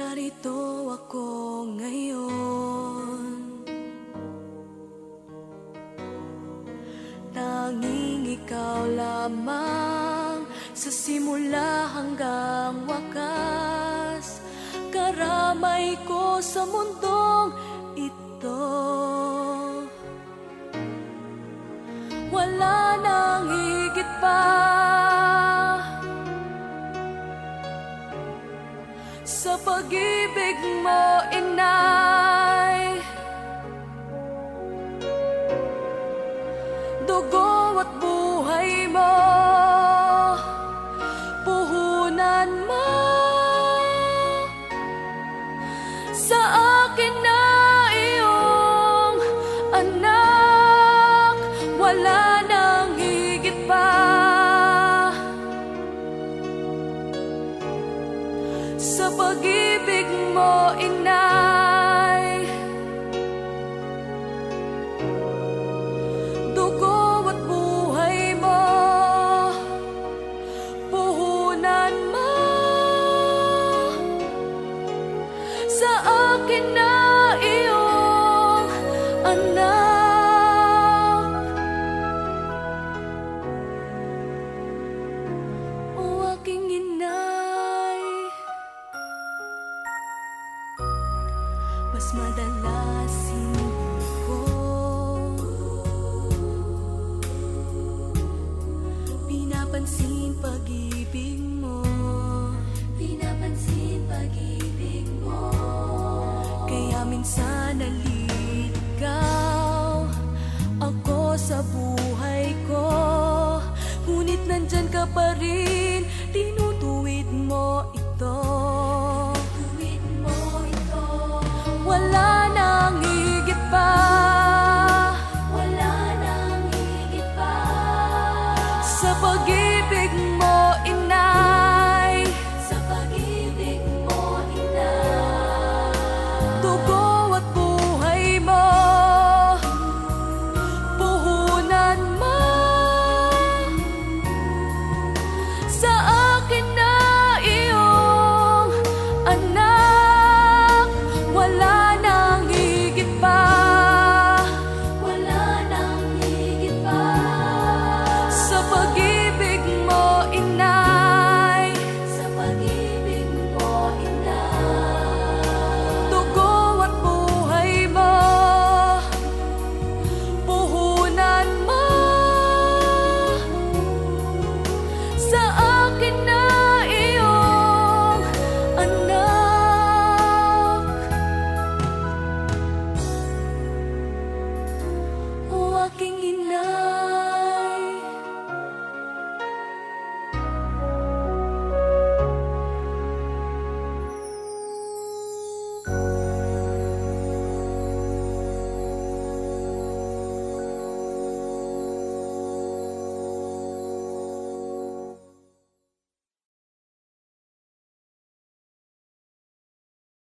Narito ako ngayon, tanging ikaw lamang sa simula hanggang wakas. Karamay ko sa mundong ito, wala nang higit pa sa pag-ibig mo, inay. Dugo at buhay mo, puhunan mo sa akin na iyong anak. Wala nang higit pa sa pag-ibig mo, inay. Dugo at buhay mo, puhunan mo sa akin na iyong anak. O aking inay, mas madalas hindi ko pinapansin pag-ibig mo, pinapansin pag-ibig mo. Kaya minsan naliligaw ako sa buhay ko, ngunit nandyan ka pa rin, tinutuwid mo ito. Wala nang higit pa, wala nang higit pa sa pag-ibig mo, inay. Sa pag-ibig mo, inay. Dugo at buhay mo, puhunan mo sa